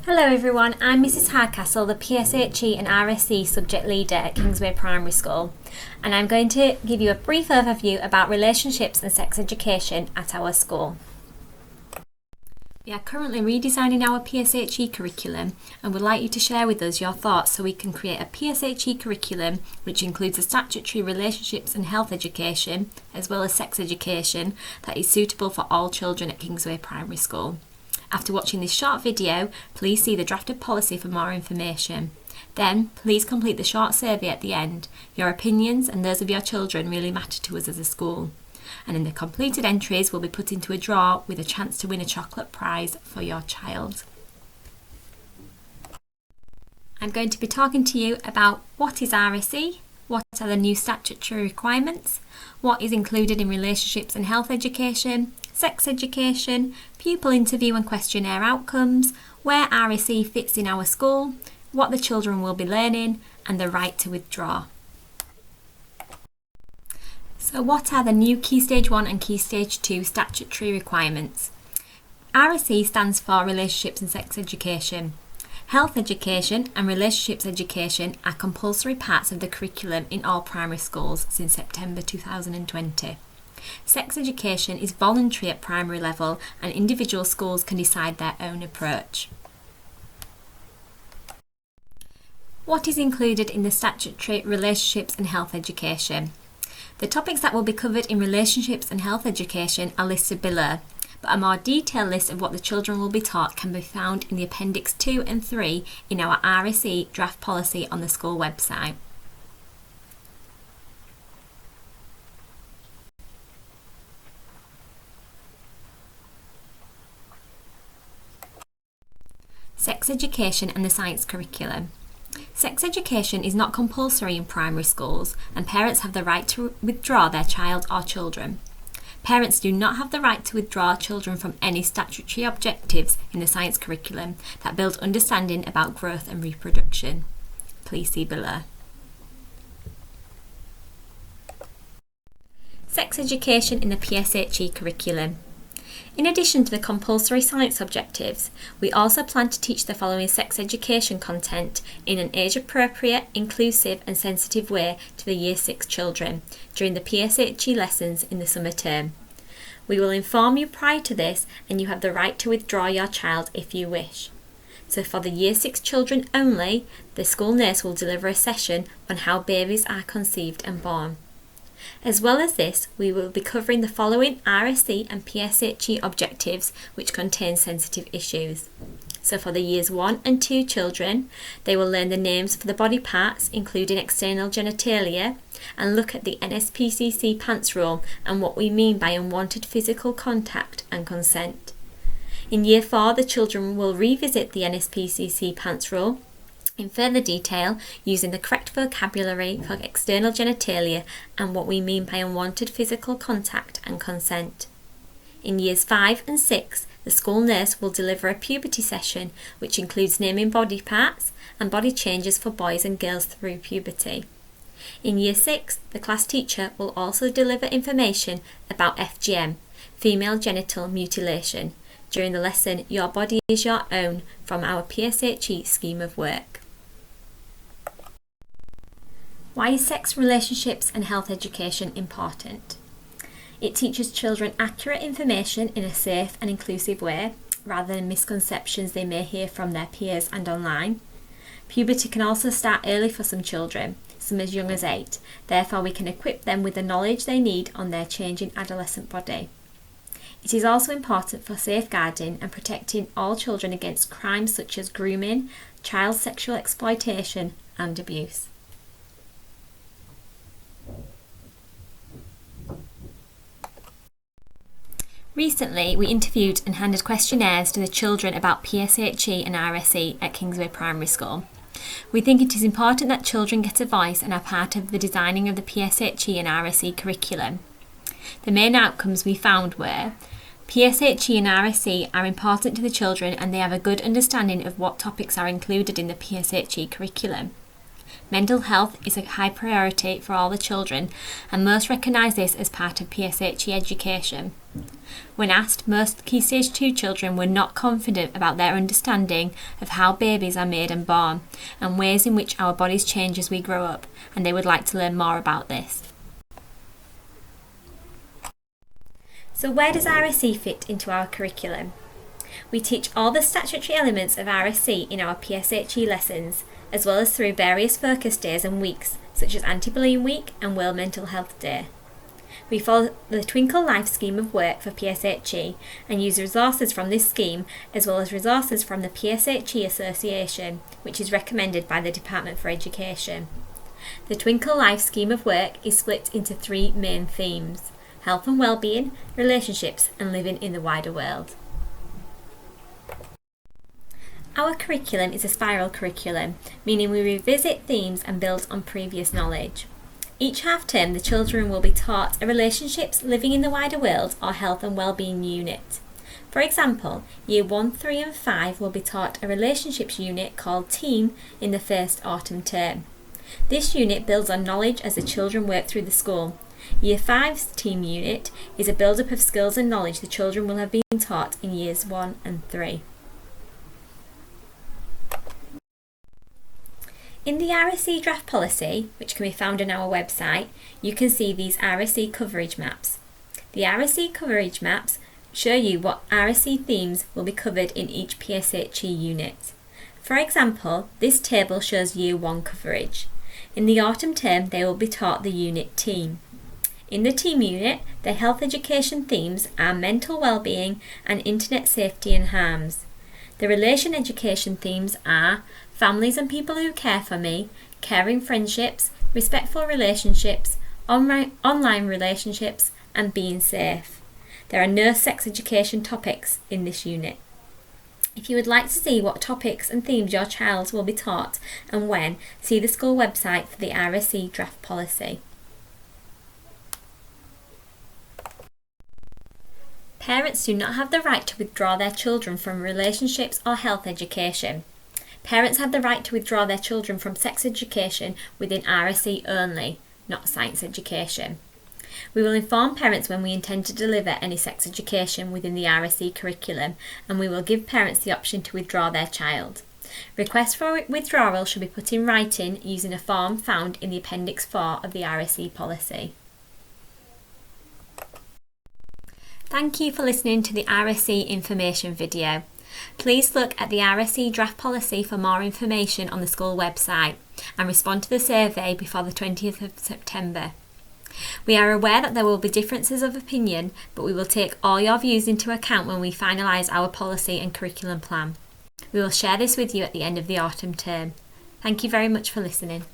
Hello everyone, I'm Mrs Hardcastle, the PSHE and RSE subject leader at Kingsway Primary School, and I'm going to give you a brief overview about relationships and sex education at our school. We are currently redesigning our PSHE curriculum and would like you to share with us your thoughts so we can create a PSHE curriculum which includes a statutory relationships and health education as well as sex education that is suitable for all children at Kingsway Primary School. After watching this short video, please see the drafted policy for more information. Then, please complete the short survey at the end. Your opinions and those of your children really matter to us as a school. And in the completed entries will be put into a draw with a chance to win a chocolate prize for your child. I'm going to be talking to you about what is RSE, what are the new statutory requirements, what is included in relationships and health education, sex education, pupil interview and questionnaire outcomes, where RSE fits in our school, what the children will be learning, and the right to withdraw. So what are the new Key Stage 1 and Key Stage 2 statutory requirements? RSE stands for Relationships and Sex Education. Health education and relationships education are compulsory parts of the curriculum in all primary schools since September 2020. Sex education is voluntary at primary level and individual schools can decide their own approach. What is included in the statutory relationships and health education? The topics that will be covered in relationships and health education are listed below, but a more detailed list of what the children will be taught can be found in the Appendix 2 and 3 in our RSE draft policy on the school website. Sex education and the science curriculum. Sex education is not compulsory in primary schools and parents have the right to withdraw their child or children. Parents do not have the right to withdraw children from any statutory objectives in the science curriculum that build understanding about growth and reproduction. Please see below. Sex education in the PSHE curriculum. In addition to the compulsory science objectives, we also plan to teach the following sex education content in an age-appropriate, inclusive and sensitive way to the Year 6 children during the PSHE lessons in the summer term. We will inform you prior to this and you have the right to withdraw your child if you wish. So for the Year 6 children only, the school nurse will deliver a session on how babies are conceived and born. As well as this, we will be covering the following RSE and PSHE objectives which contain sensitive issues. So for the Years 1 and 2 children, they will learn the names for the body parts including external genitalia and look at the NSPCC pants rule and what we mean by unwanted physical contact and consent. In Year 4, the children will revisit the NSPCC pants rule in further detail using the correct vocabulary for external genitalia and what we mean by unwanted physical contact and consent. In Years 5 and 6, the school nurse will deliver a puberty session which includes naming body parts and body changes for boys and girls through puberty. In Year 6, the class teacher will also deliver information about FGM, female genital mutilation, during the lesson Your Body is Your Own from our PSHE scheme of work. Why is sex, relationships and health education important? It teaches children accurate information in a safe and inclusive way, rather than misconceptions they may hear from their peers and online. Puberty can also start early for some children, some as young as 8, therefore we can equip them with the knowledge they need on their changing adolescent body. It is also important for safeguarding and protecting all children against crimes such as grooming, child sexual exploitation and abuse. Recently, we interviewed and handed questionnaires to the children about PSHE and RSE at Kingsway Primary School. We think it is important that children get a voice and are part of the designing of the PSHE and RSE curriculum. The main outcomes we found were PSHE and RSE are important to the children and they have a good understanding of what topics are included in the PSHE curriculum. Mental health is a high priority for all the children, and most recognise this as part of PSHE education. When asked, most Key Stage 2 children were not confident about their understanding of how babies are made and born, and ways in which our bodies change as we grow up, and they would like to learn more about this. So where does RSE fit into our curriculum? We teach all the statutory elements of RSE in our PSHE lessons, as well as through various focus days and weeks, such as Anti-Bullying Week and World Mental Health Day. We follow the Twinkle Life scheme of work for PSHE and use resources from this scheme, as well as resources from the PSHE Association, which is recommended by the Department for Education. The Twinkle Life scheme of work is split into 3 main themes: health and well-being, relationships, and living in the wider world. Our curriculum is a spiral curriculum, meaning we revisit themes and build on previous knowledge. Each half term, the children will be taught a relationships, living in the wider world, or health and well-being unit. For example, Year 1, 3 and 5 will be taught a relationships unit called Team in the first autumn term. This unit builds on knowledge as the children work through the school. Year 5's Team unit is a build-up of skills and knowledge the children will have been taught in Years 1 and 3. In the RSE draft policy, which can be found on our website, you can see these RSE coverage maps. The RSE coverage maps show you what RSE themes will be covered in each PSHE unit. For example, this table shows Year 1 coverage. In the autumn term, they will be taught the unit Team. In the Team unit, the health education themes are mental well-being and internet safety and harms. The relation education themes are families and people who care for me, caring friendships, respectful relationships, online relationships, and being safe. There are no sex education topics in this unit. If you would like to see what topics and themes your child will be taught and when, see the school website for the RSE draft policy. Parents do not have the right to withdraw their children from relationships or health education. Parents have the right to withdraw their children from sex education within RSE only, not science education. We will inform parents when we intend to deliver any sex education within the RSE curriculum, and we will give parents the option to withdraw their child. Requests for withdrawal should be put in writing using a form found in the Appendix 4 of the RSE policy. Thank you for listening to the RSE information video. Please look at the RSE draft policy for more information on the school website and respond to the survey before the 20th of September. We are aware that there will be differences of opinion, but we will take all your views into account when we finalise our policy and curriculum plan. We will share this with you at the end of the autumn term. Thank you very much for listening.